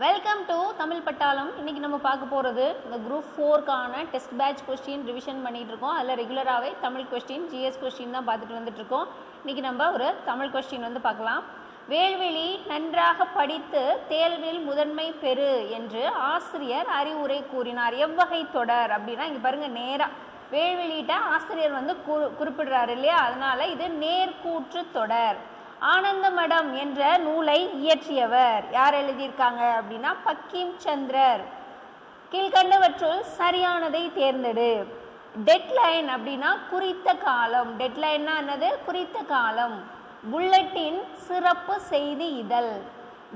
Welcome to Tamil பட்டாளம். இன்றைக்கி நம்ம பார்க்க போகிறது இந்த குரூப் 4க்கான டெஸ்ட் பேட்ச் கொஸ்டின் ரிவிஷன் பண்ணிகிட்டு இருக்கோம். அதில் ரெகுலராகவே தமிழ் கொஸ்டின் ஜிஎஸ் கொஸ்டின் தான் பார்த்துட்டு வந்துட்டுருக்கோம். இன்றைக்கி நம்ம ஒரு தமிழ் கொஸ்டின் வந்து பார்க்கலாம். வேல்வெளி நன்றாக படித்து தேர்வில் முதன்மை பெறு என்று ஆசிரியர் அறிவுரை கூறினார். எவ்வகை தொடர் அப்படின்னா இங்கே பாருங்கள், நேராக வேல்வெளியிட்ட ஆசிரியர் வந்து குறிப்பிடுறாரு இல்லையா, அதனால் இது நேர்கூற்று தொடர். ஆனந்தமடம் என்ற நூலை இயற்றியவர் யார் எழுதியிருக்காங்க அப்படின்னா பக்கிம் சந்திரர். கீழ்கண்டவற்றுள் சரியானதை தேர்ந்தெடு. டெட்லைன் அப்படின்னா குறித்த காலம். டெட்லைன்னா என்னது? குறித்த காலம். புல்லட்டின் சிறப்பு செய்தி இதழ்.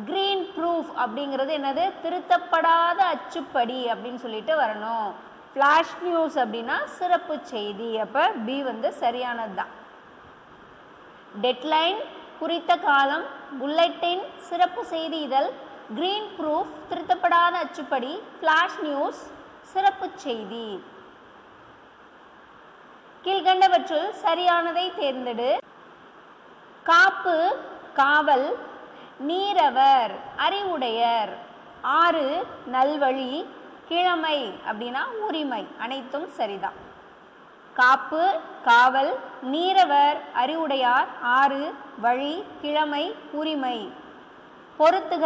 கிரீன் ப்ரூஃப் அப்படிங்கிறது என்னது? திருத்தப்படாத அச்சுப்படி அப்படின்னு சொல்லிட்டு வரணும். ஃப்ளாஷ் நியூஸ் அப்படின்னா சிறப்பு செய்தி. அப்போ பி வந்து சரியானது தான். டெட்லைன் குறித்த காலம், புல்லட்டின் சிறப்பு செய்தி இதழ், கிரீன் ப்ரூஃப் திருத்தப்படாத அச்சுப்படி, ஃப்ளாஷ் நியூஸ் சிறப்பு செய்தி. கீழ்கண்டவற்றுள் சரியானதை தேர்ந்தெடு. காப்பு காவல், நீரவர் அறிவுடையர், ஆறு நல்வழி, கிழமை அப்படின்னா உரிமை. அனைத்தும் சரிதான். காப்பு காவல், நீரவர் அறிவுடையார், ஆறு வழி, கிழமை உரிமை. பொறுத்துக.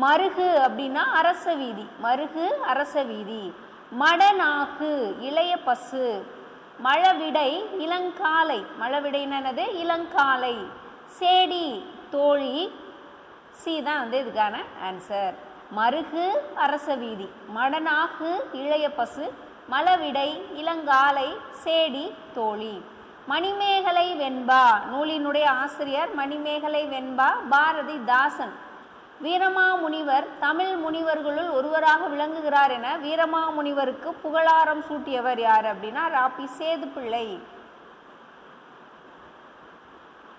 மருகு அப்படின்னா அரச வீதி. மருகு அரச வீதி. மடநாக்கு இளைய பசு. மழவிடை இளங்காலை. மழவிடைனது இளங்காலை. சேடி தோழி. சி தான் வந்து இதுக்கான ஆன்சர். மருகு அரச வீதி, மடநாக்கு இளைய பசு, மழவிடை இளங்காலை, சேடி தோழி. மணிமேகலை வெண்பா நூலினுடைய ஆசிரியர் மணிமேகலை வெண்பா பாரதிதாசன். வீரமாமுனிவர் தமிழ் முனிவர்களுள் ஒருவராக விளங்குகிறார் என வீரமாமுனிவருக்கு புகழாரம் சூட்டியவர் யார் அப்படின்னா ராபி சேதுப்பிள்ளை.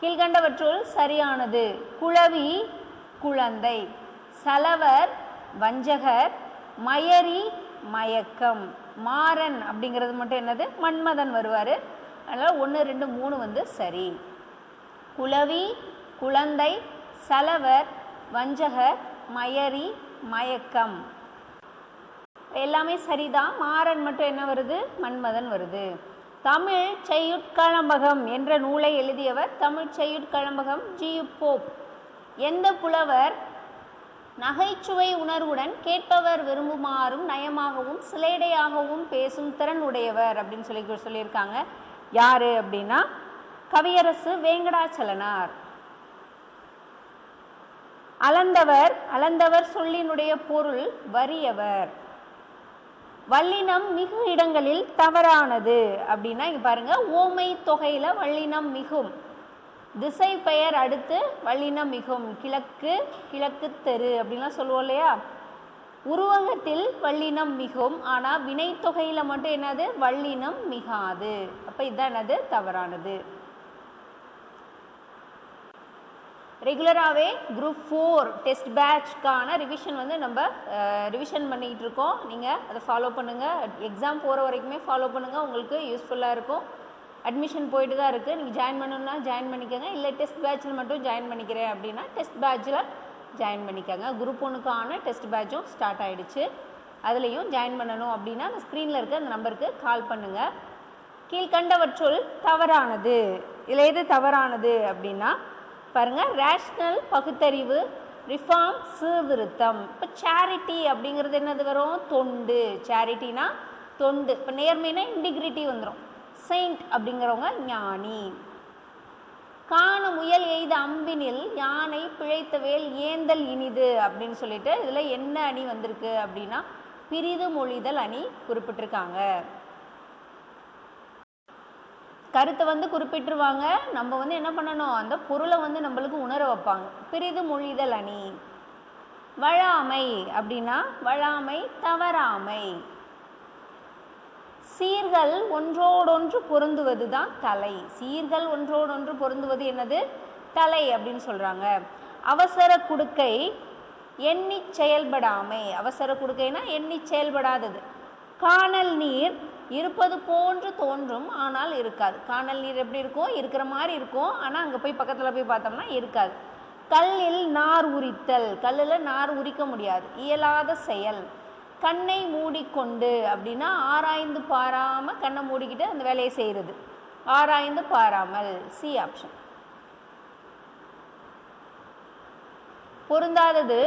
கீழ்கண்டவற்றுள் சரியானது. குழவி குழந்தை, சலவர் வஞ்சகர், மயரி மயக்கம். மாறன் அப்படிங்கிறது மட்டும் என்னது? மன்மதன் வருவார். அதனால் 1, 2, 3 வந்து சரி. குழவி குழந்தை, சலவர் வஞ்சகர், மயரி மயக்கம் எல்லாமே சரிதான். மாறன் மட்டும் என்ன வருது? மன்மதன் வருது. தமிழ் செய்யுட்களம்பகம் என்ற நூலை எழுதியவர் தமிழ் செய்யுட்களம்பகம் ஜி.யு. போப். எந்த புலவர் நகைச்சுவை உணர்வுடன் கேட்பவர் விரும்புமாறும் நயமாகவும் சிலேடையாகவும் பேசும் திறன் உடையவர் அப்படின்னு சொல்லியிருக்காங்க. யாரு அப்படின்னா கவியரசு வேங்கடாச்சலனார். அளந்தவர் அளந்தவர் சொல்லினுடைய பொருள் வறியவர். வல்லினம் மிகு இடங்களில் தவறானது அப்படின்னா இங்க பாருங்க, ஓமை தொகையில வல்லினம் மிகும். திசை பெயர் அடுத்து வல்லினம் மிகும். கிழக்கு கிழக்கு தெரு அப்படின்லாம் சொல்லுவோம் இல்லையா. உருவகத்தில் வல்லினம் மிகும், ஆனால் வினைத்தொகையில் மட்டும் என்னது? வல்லினம் மிகாது. அப்போ இதுதான் என்னது? தவறானது. ரெகுலராகவே குரூப் 4 டெஸ்ட் பேட்ச்க்கான ரிவிஷன் வந்து நம்ம ரிவிஷன் பண்ணிகிட்டு இருக்கோம். நீங்கள் அதை ஃபாலோ பண்ணுங்கள். எக்ஸாம் போகிற வரைக்குமே ஃபாலோ பண்ணுங்கள். உங்களுக்கு யூஸ்ஃபுல்லாக இருக்கும். அட்மிஷன் போயிட்டு தான் இருக்குது. நீங்கள் ஜாயின் பண்ணணுன்னா ஜாயின் பண்ணிக்கோங்க. இல்லை டெஸ்ட் பேட்சில் மட்டும் ஜாயின் பண்ணிக்கிறேன் அப்படின்னா டெஸ்ட் பேட்சில் ஜாயின் பண்ணிக்கோங்க. குரூப் 1க்கான டெஸ்ட் பேட்சும் ஸ்டார்ட் ஆகிடுச்சு. அதுலேயும் ஜாயின் பண்ணணும் அப்படின்னா அந்த ஸ்க்ரீனில் இருக்க அந்த நம்பருக்கு கால் பண்ணுங்கள். கீழ்கண்டவற்றுள் தவறானது. இதில் எது தவறானது அப்படின்னா பாருங்கள், ரேஷ்னல் பகுத்தறிவு, ரிஃபார்ம் சீர்திருத்தம். இப்போ சேரிட்டி அப்படிங்கிறது என்னது வரும்? தொண்டு. சேரிட்டினா தொண்டு. இப்போ நேர்மைனா இன்டிகிரிட்டி வந்துடும். செயின்ட் அப்படிங்கிறவங்க ஞானி. காண முயல் எய்த அம்பினில் யானை பிழைத்த வேல் ஏந்தல் இனிது அப்படின்னு சொல்லிட்டு இதில் என்ன அணி வந்திருக்கு அப்படின்னா பிரிது மொழிதல் அணி குறிப்பிட்டிருக்காங்க. கருத்தை வந்து குறிப்பிட்டுருவாங்க. நம்ம வந்து என்ன பண்ணணும்? அந்த பொருளை வந்து நம்மளுக்கு உணர வைப்பாங்க. பிரிது மொழிதல் அணி. வழாமை அப்படின்னா வழாமை தவறாமை. சீர்கள் ஒன்றோடொன்று பொருந்துவது தான் தலை. சீர்கள் ஒன்றோடொன்று பொருந்துவது என்னது? தலை அப்படின்னு சொல்கிறாங்க. அவசர குடுக்கை எண்ணி செயல்படாமை. அவசர குடுக்கைனா எண்ணி செயல்படாதது. காணல் நீர் இருப்பது போன்று தோன்றும் ஆனால் இருக்காது. காணல் நீர் எப்படி இருக்கும்? இருக்கிற மாதிரி இருக்கும், ஆனால் அங்கே போய் பக்கத்தில் போய் பார்த்தோம்னா இருக்காது. கல்லில் நார் உரித்தல், கல்லில் நார் உரிக்க முடியாது, இயலாத செயல். கண்ணை மூடிக்கொண்டு அப்படின்னா ஆராய்ந்து பாராமல் கண்ணை மூடிக்கிட்டு அந்த வேலையை செய்கிறது, ஆராய்ந்து பாராமல். C option. பொருந்தாதது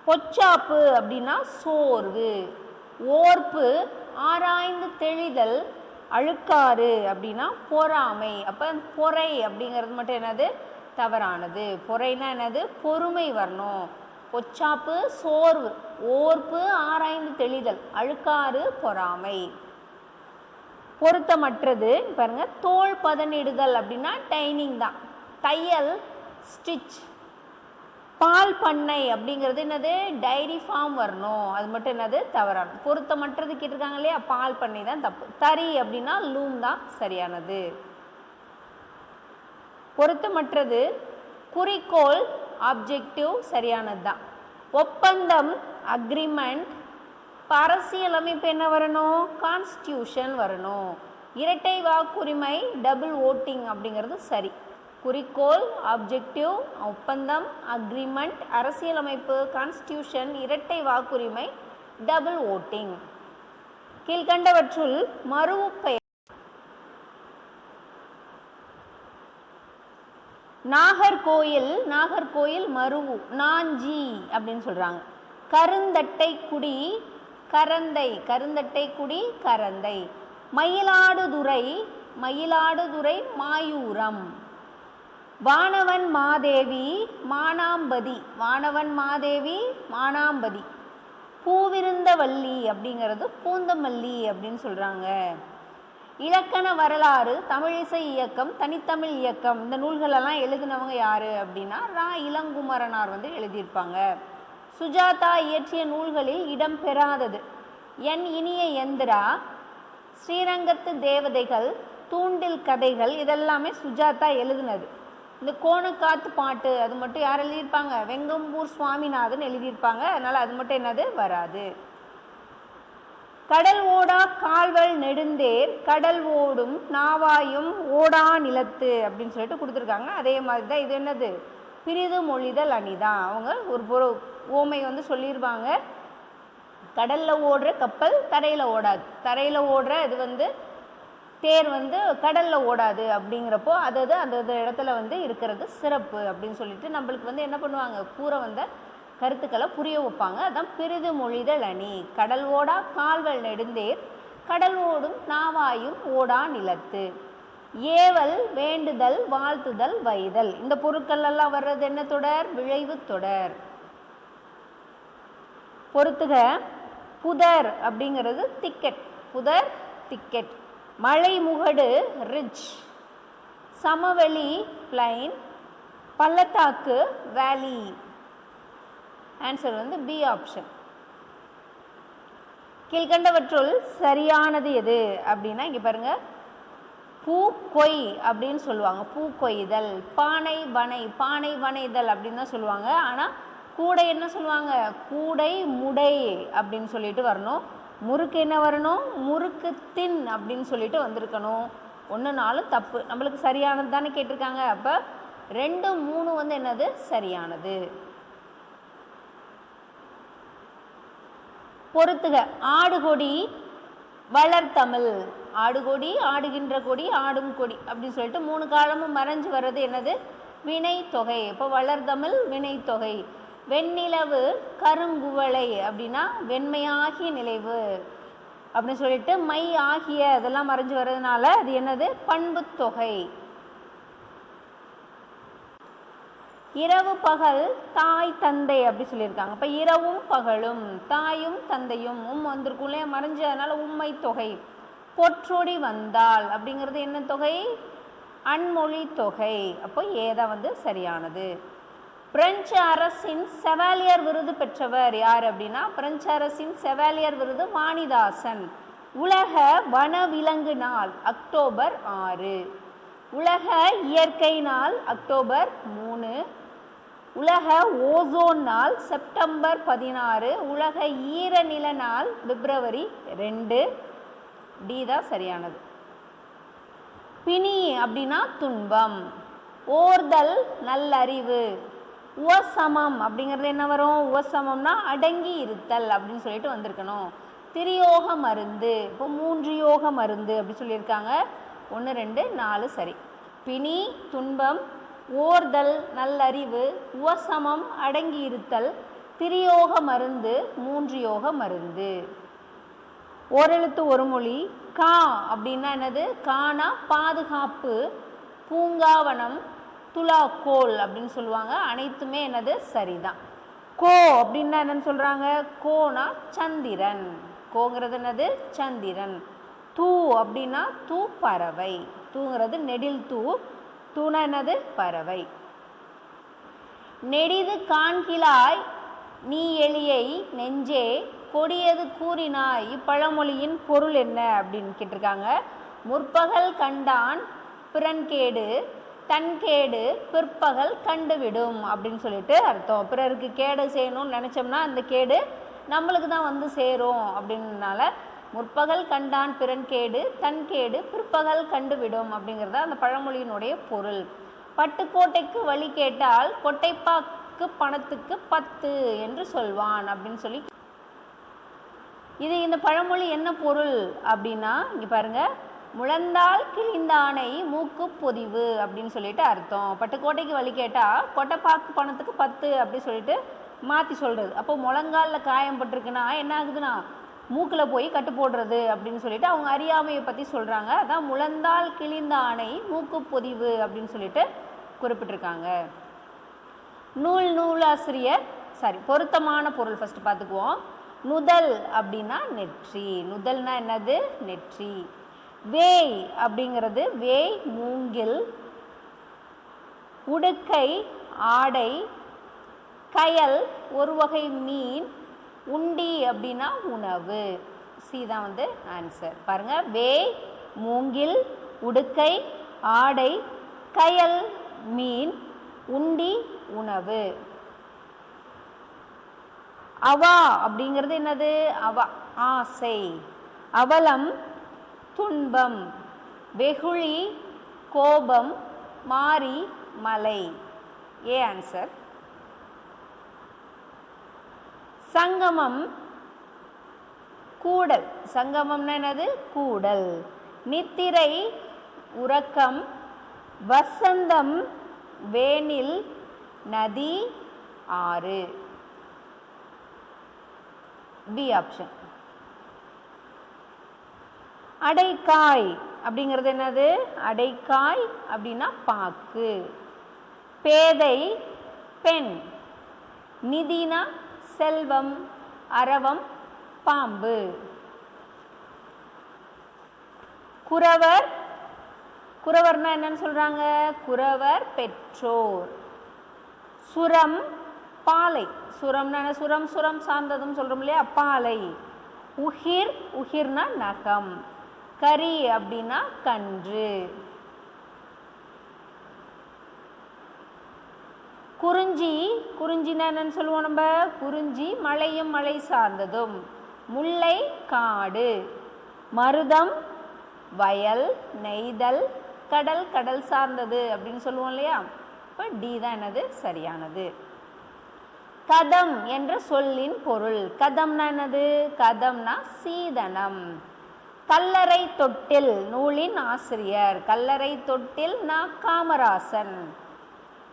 பொச்சாப்பு அப்படின்னா சோர்வு. ஓர்ப்பு ஆராய்ந்து தெளிதல். அழுக்காறு அப்படின்னா பொறாமை. அப்போ பொறை அப்படிங்கிறது மட்டும் என்னது தவறானது. பொறைனா என்னது பொறுமை வரணும். பொச்சாப்பு சோர்வு, ஓர்ப்பு ஆராய்ந்து தெளிதல், அழுக்காறு பொறாமை. பொருத்தமற்றது பாருங்க, தோல் பதனிடுதல் அப்படின்னா டைனிங் தான். தையல் ஸ்டிச். பால் பண்ணை அப்படிங்கிறது என்னது டைரி ஃபார்ம் வரணும், அது மட்டும் என்னது தவறானது. பொருத்தமற்றது கேட்டிருக்காங்க இல்லையா, பால் பண்ணை தான் தப்பு. தறி அப்படின்னா லூம் தான் சரியானது. பொருத்தமற்றது குறிக்கோள் ஆப்ஜெக்டிவ் சரியானது தான். ஒப்பந்தம் அக்ரிமெண்ட். அரசியலமைப்பு என்ன வரணும் கான்ஸ்டியூஷன் வரணும். இரட்டை வாக்குரிமை டபுள் ஓட்டிங் அப்படிங்கிறது சரி. குறிக்கோள் ஆப்ஜெக்டிவ், ஒப்பந்தம் அக்ரிமெண்ட், அரசியலமைப்பு கான்ஸ்டியூஷன், இரட்டை வாக்குரிமை டபுள் ஓட்டிங். கீழ்கண்டவற்றுள் மறுபெயர் நாகர்கோயில், நாகர்கோயில் மருவு நாஞ்சி அப்படின்னு சொல்றாங்க. கருந்தட்டை குடி கரந்தை, கருந்தட்டை குடி கரந்தை. மயிலாடுதுறை, மயிலாடுதுறை மாயூரம். வானவன் மாதேவி மானாம்பதி, வானவன் மாதேவி மானாம்பதி. பூவிருந்தவல்லி அப்படிங்கிறது பூந்தமல்லி அப்படின்னு சொல்றாங்க. இலக்கண வரலாறு, தமிழிசை இயக்கம், தனித்தமிழ் இயக்கம், இந்த நூல்களெல்லாம் எழுதினவங்க யாரு அப்படின்னா ரா இளங்குமரனார் எழுதியிருப்பாங்க. சுஜாதா இயற்றிய நூல்களில் இடம் பெறாதது என் இனிய எந்திரா, ஸ்ரீரங்கத்து தேவதைகள், தூண்டில் கதைகள், இதெல்லாமே சுஜாதா எழுதினது. இந்த கோணக்காத்து பாட்டு அது மட்டும் யார் எழுதியிருப்பாங்க வெங்கம்பூர் சுவாமிநாதன் எழுதியிருப்பாங்க. அதனால் அது மட்டும் என்னது வராது. கடல் ஓடா கால்வல் நெடுந்தேர், கடல் ஓடும் நாவாயும் ஓடா நிலத்து அப்படின்னு சொல்லிட்டு கொடுத்துருக்காங்க. அதே மாதிரி தான் இது என்னது பிரிது மொழிதல் அணிதான். அவங்க ஒரு ஓமை சொல்லியிருப்பாங்க. கடலில் ஓடுற கப்பல் தரையில் ஓடாது, தரையில் ஓடுற இது தேர் கடலில் ஓடாது அப்படிங்கிறப்போ அது அந்த இடத்துல இருக்கிறது சிறப்பு அப்படின்னு சொல்லிட்டு நம்மளுக்கு என்ன பண்ணுவாங்க கூற கருத்துக்களை புரிய வைப்பாங்க. அதான் பிரிது மொழிதல் அணி. கடல் ஓடா கால்வல் நெடுந்தேர், கடல் ஓடும் நாவாயும் ஓடா நிலத்து. ஏவல் வேண்டுதல் வாழ்த்துதல் வைதல், இந்த பொருட்கள் எல்லாம் வர்றது என்ன தொடர் விளைவு தொடர். பொறுத்துக. புதர் அப்படிங்கிறது திக்கெட், புதர் திக்கெட். மலை முகடு ரிட்ஜ், சமவெளி பிளைன், பள்ளத்தாக்கு வேலி. Answer B option. கீழ்கண்டவற்றுள் சரியானது எது அப்படின்னா இங்க பாருங்க, பூ கொய் அப்படின்னு சொல்லுவாங்க, பூ கொய்தல். பானை வனை, பானை வனைதல் அப்படின்னு தான் சொல்லுவாங்க. ஆனால் கூடை என்ன சொல்லுவாங்க கூடை முடை அப்படின்னு சொல்லிட்டு வரணும். முறுக்கு என்ன வரணும் முறுக்கு தின் அப்படின்னு சொல்லிட்டு வந்திருக்கணும். 1 4 தப்பு. நம்மளுக்கு சரியானது தானே கேட்டிருக்காங்க. அப்போ 2 3 என்னது சரியானது. பொறுத்துக. ஆடுகொடி வளர்த்தமிழ். ஆடுகொடி ஆடுகின்ற கொடி ஆடும் கொடி அப்படின்னு சொல்லிட்டு 3 காலமும் மறைஞ்சு வர்றது என்னது வினை தொகை. இப்போ வளர்தமிழ் வினை தொகை. வெண்ணிலவு கருங்குவளை அப்படின்னா வெண்மையாகிய நிலைவு அப்படின்னு சொல்லிட்டு மை ஆகிய அதெல்லாம் மறைஞ்சு வர்றதுனால அது என்னது பண்பு தொகை. இரவு பகல் தாய் தந்தை அப்படி சொல்லியிருக்காங்க. இப்போ இரவும் பகலும் தாயும் தந்தையும் வந்திருக்குள்ளே மறைஞ்சு, அதனால உண்மை தொகை. பொற்றொடி வந்தால் அப்படிங்கிறது என்ன தொகை அன்மொழி தொகை. அப்போ ஏதான் சரியானது. பிரெஞ்சு அரசின் செவாலியர் விருது பெற்றவர் யார் அப்படின்னா பிரெஞ்சு அரசின் செவாலியர் விருது வாணிதாசன். உலக வனவிலங்கு நாள் அக்டோபர் 6. உலக இயற்கை நாள் அக்டோபர் 3. உலக ஓசோன் நாள் செப்டம்பர் 16. உலக ஈரநில நாள் பிப்ரவரி 2. டி தான் சரியானது. பிணி அப்படின்னா துன்பம். ஓர்தல் நல்லறிவு. உவசமம் அப்படிங்கிறது என்ன வரும்? உவசமம்னா அடங்கி இருத்தல் அப்படின்னு சொல்லிட்டு வந்திருக்கணும். திரியோக மருந்து, இப்போ 3 யோக மருந்து அப்படி சொல்லியிருக்காங்க. 1 2 4 சரி. பிணி துன்பம், ஓர்தல் நல்லறிவு, உவசமம் அடங்கி இருத்தல், திரியோக மருந்து 3 யோக மருந்து. ஓரெழுத்து ஒரு மொழி. கா அப்படின்னா என்னது? கானா பாதுகாப்பு, பூங்காவனம், துலாக்கோல் அப்படின்னு சொல்லுவாங்க. அனைத்துமே என்னது? சரிதான். கோ அப்படின்னா என்னன்னு சொல்றாங்க? கோனா சந்திரன். கோங்கிறது என்னது? சந்திரன். தூ அப்படின்னா தூ பறவை. தூங்கிறது நெடில் தூ. தூனா என்னது? பறவை. நெடிது காண்கிலாய் நீ எளியை நெஞ்சே கொடியது கூறினாய். இப்பழமொழியின் பொருள் என்ன அப்படின்னு கேட்டிருக்காங்க. முற்பகல் கண்டான் பிறன்கேடு, தன்கேடு பிற்பகல் கண்டுவிடும் அப்படின்னு சொல்லிட்டு அர்த்தம். பிறருக்கு கேடு செய்யணும்னு நினச்சோம்னா அந்த கேடு நம்மளுக்கு தான் வந்து சேரும் அப்படின்றனால முற்பகல் கண்டான் பிறன்கேடு, தன்கேடு பிற்பகல் கண்டுவிடும் அப்படிங்கிறத அந்த பழமொழியினுடைய பொருள். பட்டுக்கோட்டைக்கு வழி கேட்டால் கொட்டைப்பாக்கு பணத்துக்கு 10 என்று சொல்வான் அப்படின்னு சொல்லி. இது இந்த பழமொழி என்ன பொருள் அப்படின்னா, இங்கே பாருங்க, முழந்தால் கிழிந்தானை மூக்கு பொதிவு அப்படின்னு சொல்லிட்டு அர்த்தம். பட்டுக்கோட்டைக்கு வழி கேட்டால் கொட்டைப்பாக்கு பணத்துக்கு 10 அப்படி சொல்லிட்டு மாற்றி சொல்கிறது. அப்போ முழங்காலில் காயம் பட்டிருக்குன்னா என்ன ஆகுதுன்னா மூக்கில் போய் கட்டு போடுறது அப்படின்னு சொல்லிட்டு அவங்க அறியாமையை பற்றி சொல்கிறாங்க. அதான் முழந்தால் கிழிந்தானை மூக்கு பொதிவு அப்படின்னு சொல்லிட்டு குறிப்பிட்டிருக்காங்க. நூலாசிரியர் பொருத்தமான பொருள் ஃபஸ்ட்டு பார்த்துக்குவோம். நுதல் அப்படின்னா நெற்றி. நுதல்னா என்னது? நெற்றி. வேய் அப்படிங்கிறது வேய் மூங்கில், உடுக்கை ஆடை, கயல் ஒரு வகை மீன், உண்டி அப்படின்னா உணவு. சி தான் வந்து ஆன்சர். பாருங்க, வேய் மூங்கில், உடுக்கை ஆடை, கயல் மீன், உண்டி உணவு. அவா அப்படிங்கிறது என்னது? அவா ஆசை. அவலம் துன்பம், வெகுளி கோபம், மாரி மலை. A answer. சங்கமம் கூடல். சங்கமம்னா என்னது? கூடல். நித்திரை உறக்கம், வசந்தம் வேனில், நதி ஆறு. B option. அடைக்காய் அப்படிங்கிறது என்னது? அடைக்காய் அப்படின்னா பாக்கு. பேதை பெண். நிதினா செல்வம், அரவம் பாம்பு. குறவர். குறவர்னா என்னன்னு சொல்றாங்க? குறவர் பெற்றோர். சுரம் பாலை. சுரம்னா என்ன? சுரம் சார்ந்ததும் சொல்றோம் இல்லையா? பாலை. உகிர். உகிர்னா நகம். கரி அப்படின்னா கன்று. குறிஞ்சி. குறிஞ்சினா என்னன்னு சொல்லுவோம் நம்ம? குறிஞ்சி மலையும் மலை சார்ந்ததும். முல்லை காடு. மருதம் வயல், நெய்தல், கடல் கடல் சார்ந்தது அப்படின்னு சொல்லுவோம் இல்லையா? இப்போ டி தான் என்னது? சரியானது. கதம் என்ற சொல்லின் பொருள். கதம்னா என்னது? கதம்னா சீதனம். கல்லறை தொட்டில் நூலின் ஆசிரியர். கல்லறை தொட்டில் நான் காமராசன்.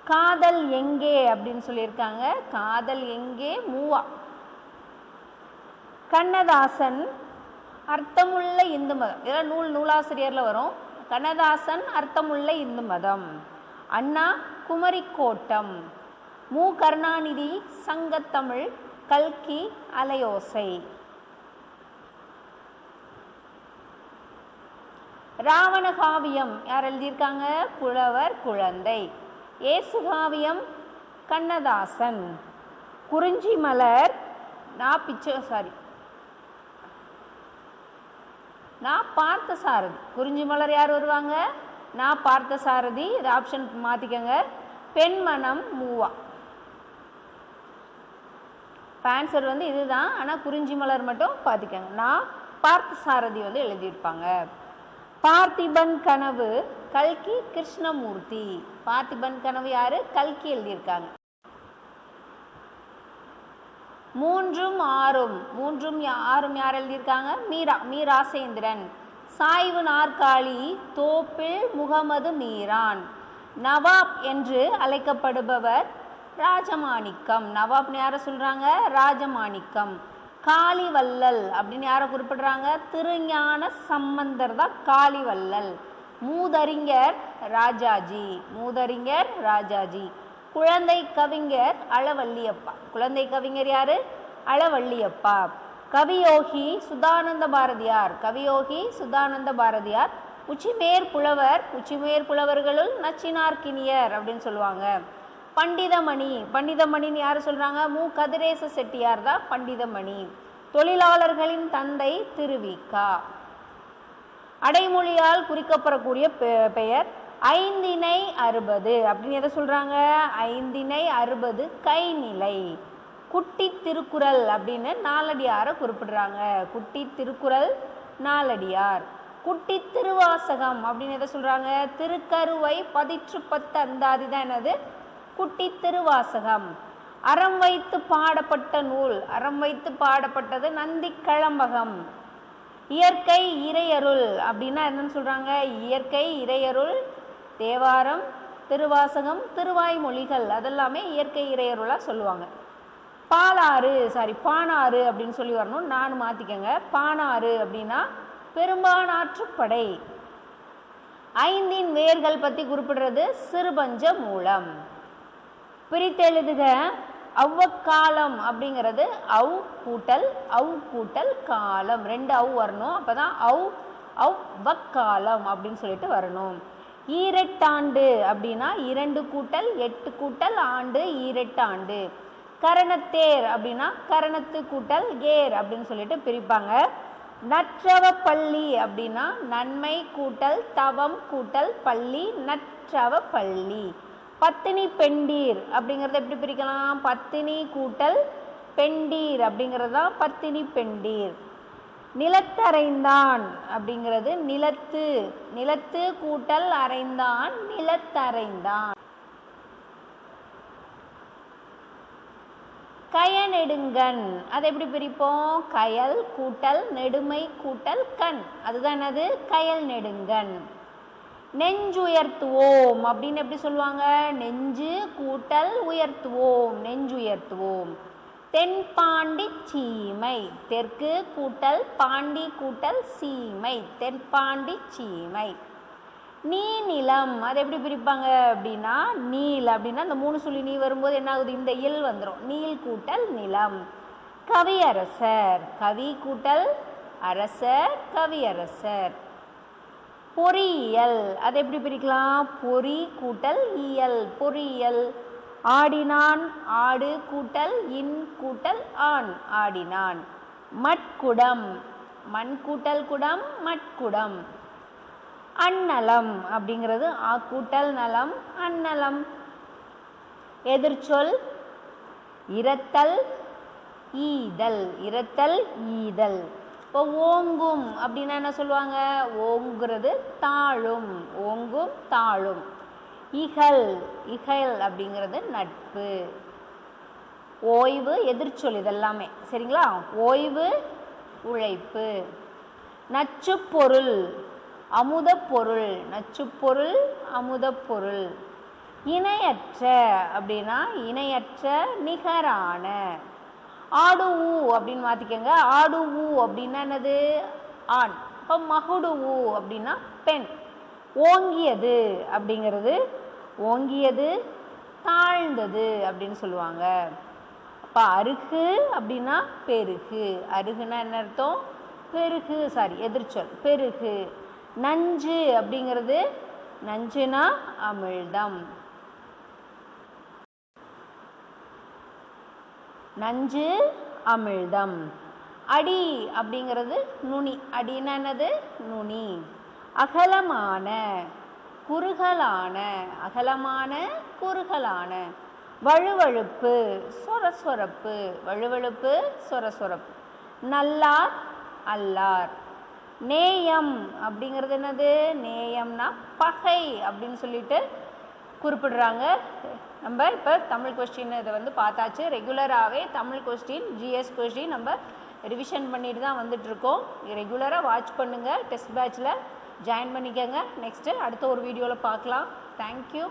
காதல் எங்கே அப்படின்னு சொல்லியிருக்காங்க. காதல் எங்கே மூவா. கண்ணதாசன் அர்த்தமுள்ள இந்து மதம். இதெல்லாம் நூலாசிரியர்ல வரும். கண்ணதாசன் அர்த்தமுள்ள இந்து மதம். அண்ணா குமரி கோட்டம். மு கருணாநிதி சங்கத்தமிழ். கல்கி அலையோசை. ராவணகாவியம் யார் எழுதியிருக்காங்க? புலவர் குழந்தை. ஏசுகாவியம் கண்ணதாசன். குறிஞ்சி மலர் நான் பார்த்த சாரதி. குறிஞ்சி மலர் யார் வருவாங்க? நான் பார்த்த சாரதி. இது ஆப்ஷன் மாத்திக்கங்க. பெண்மனம் மூவா. ஆன்சர் வந்து இதுதான். ஆனால் குறிஞ்சி மலர் மட்டும் பார்த்துக்கங்க. நான் பார்த்த சாரதி வந்து எழுதியிருப்பாங்க. பார்த்திபன் கனவு கல்கி கிருஷ்ணமூர்த்தி. பார்த்திபன் கனவு யாரு? கல்கி எழுதியிருக்காங்க. மூன்றும் ஆறும் யார் எழுதியிருக்காங்க? மீராசேந்திரன். சாய்வு நாற்காலி தோப்பில் முகமது மீரான். நவாப் என்று அழைக்கப்படுபவர் ராஜமாணிக்கம். நவாப்னு யாரை சொல்றாங்க? ராஜமாணிக்கம். காளிவள்ளல் அப்படின்னு யாரை குறிப்பிடுறாங்க? திருஞான சம்பந்தர் தான் காளிவள்ளல். மூதறிஞர் ராஜாஜி. குழந்தை கவிஞர் அளவள்ளியப்பா. குழந்தை கவிஞர் யாரு? அளவள்ளியப்பா. கவியோகி சுதானந்த பாரதியார். உச்சிமேற் புலவர்களுள் நச்சினார்க்கினியர் அப்படின்னு சொல்லுவாங்க. பண்டிதமணின்னு யாரு சொல்றாங்க? மு கதிரேச செட்டியார் தான் பண்டிதமணி. தொழிலாளர்களின் தந்தை திருவிக்கா. அடைமொழியால் குறிக்கப்படக்கூடிய பெயர் ஐந்திணை அறுபது அப்படின்னு எதை சொல்றாங்க? ஐந்திணை அறுபது கைநிலை. குட்டி திருக்குறள் அப்படின்னு நாலடியாரை குறிப்பிடுறாங்க. குட்டி திருக்குறள் நாலடியார். குட்டி திருவாசகம் அப்படின்னு எதை சொல்றாங்க? திருக்கருவை 10 அந்தாதி தான் என்னது? குட்டி திருவாசகம். அறம் வைத்து பாடப்பட்ட நூல், அறம் வைத்து பாடப்பட்டது நந்தி கழம்பகம். இயற்கை இறையருள் அப்படின்னா என்னன்னு சொல்றாங்க? இயற்கை இறையருள் தேவாரம், திருவாசகம், திருவாய்மொழிகள் அதெல்லாமே இயற்கை இறையருளா சொல்லுவாங்க. பானாறு அப்படின்னு சொல்லி வரணும், நான் மாத்திக்கங்க. பானாறு அப்படின்னா பெரும்பானாற்றுப்படை. ஐந்தின் வேர்கள் பத்தி குறிப்பிடுறது சிறுபஞ்ச மூலம். பிரித்தெழுதுக. அவ்வக்காலம் அப்படிங்கிறது அவ் கூட்டல் காலம், 2 அவ் வரணும், அப்பதான் அவ்வக்காலம் அப்படின்னு சொல்லிட்டு வரணும். ஈரெட்டாண்டு அப்படின்னா 2 கூட்டல் 8 கூட்டல் ஆண்டு, ஈரெட்டாண்டு. கரணத்தேர் அப்படின்னா கரணத்து கூட்டல் கேர் அப்படின்னு சொல்லிட்டு பிரிப்பாங்க. நற்றவ பள்ளி அப்படின்னா நன்மை கூட்டல் தவம் கூட்டல் பள்ளி, நற்றவ பள்ளி. பத்தினி பெண்டீர் அப்படிங்கிறத எப்படி பிரிக்கலாம்? பத்தினி கூட்டல் பெண்டீர் அப்படிங்கிறது தான் பத்தினி பெண்டீர். நிலத்தரைந்தான் அப்படிங்கிறது நிலத்து கூட்டல் அரைந்தான், நிலத்தரைந்தான். கயநெடுங்கண் அதை எப்படி பிரிப்போம்? கயல் கூட்டல் நெடுமை கூட்டல் கண், அதுதான் என்னது? கயல் நெடுங்கண். நெஞ்சுயர்த்துவோம் அப்படின்னு எப்படி சொல்லுவாங்க? நெஞ்சு கூட்டல் உயர்த்துவோம், நெஞ்சுயர்த்துவோம். தென்பாண்டி சீமை, தெற்கு கூட்டல் பாண்டி கூட்டல் சீமை, தென்பாண்டி சீமை. நீநிலம் அதை எப்படி பிரிப்பாங்க அப்படின்னா நீல் அப்படின்னா இந்த 3 சொல்லி நீ வரும்போது என்ன ஆகுது? இந்த இல் வந்துடும். நீல் கூட்டல் நிலம். கவியரசர், கவி கூட்டல் அரசர், கவியரசர். பொறியியல் அதை எப்படி பிரிக்கலாம்? பொறி கூட்டல் இயல், பொறியியல். ஆடினான், ஆடு கூட்டல் இன் கூட்டல் ஆண், ஆடினான். மட்குடம், மண் கூட்டல் குடம், மட்குடம். அந்நலம் அப்படிங்கிறது ஆ கூட்டல் நலம், அந்நலம். எதிர்ச்சொல் இரத்தல் ஈதல், இரத்தல் ஈதல். இப்போ ஓங்கும் அப்படின்னா என்ன சொல்லுவாங்க? ஓங்குறது தாழும், ஓங்கும் தாழும். இகல் அப்படிங்கிறது நட்பு. ஓய்வு எதிர்ச்சொல் இதெல்லாமே, சரிங்களா? ஓய்வு உழைப்பு. நச்சுப்பொருள் அமுதப்பொருள், நச்சுப்பொருள் அமுதப்பொருள். இணையற்ற அப்படின்னா இணையற்ற நிகரான. ஆடுவு அப்படின்னு மாத்திக்கங்க. ஆடுவு அப்படின்னா என்னது? ஆண். இப்போ மகுடுவு அப்படின்னா பெண். ஓங்கியது அப்படிங்கிறது ஓங்கியது தாழ்ந்தது அப்படின்னு சொல்லுவாங்க. அப்போ அருகு அப்படின்னா பெருகு, அருகுன்னா என்ன அர்த்தம்? பெருகு, எதிர்ச்சொல் பெருகு. நஞ்சு அப்படிங்கிறது நஞ்சுனா அமிழ்தம், நஞ்சு அமிழ்தம். அடி அப்படிங்கிறது நுனி, அடின்னா என்னது? நுனி. அகலமான குறுகலான, அகலமான குறுகலான. வழுவழுப்பு சொரசொரப்பு, வழுவழுப்பு சொரசொரப்பு. நல்லார் அல்லார். நேயம் அப்படிங்கிறது என்னது? நேயம்னா பகை அப்படின்னு சொல்லிட்டு குறிப்பிடுறாங்க. நம்ம இப்போ தமிழ் கொஸ்டின் இதை வந்து பார்த்தாச்சு. ரெகுலராகவே தமிழ் கொஸ்டின் ஜிஎஸ் கொஸ்டின் நம்ம ரிவிஷன் பண்ணிட்டு தான் வந்துட்டுருக்கோம். ரெகுலராக வாட்ச் பண்ணுங்கள், டெஸ்ட் பேட்சில் ஜாயின் பண்ணிக்கோங்க. நெக்ஸ்ட்டு அடுத்த ஒரு வீடியோவில் பார்க்கலாம். தேங்க்யூ.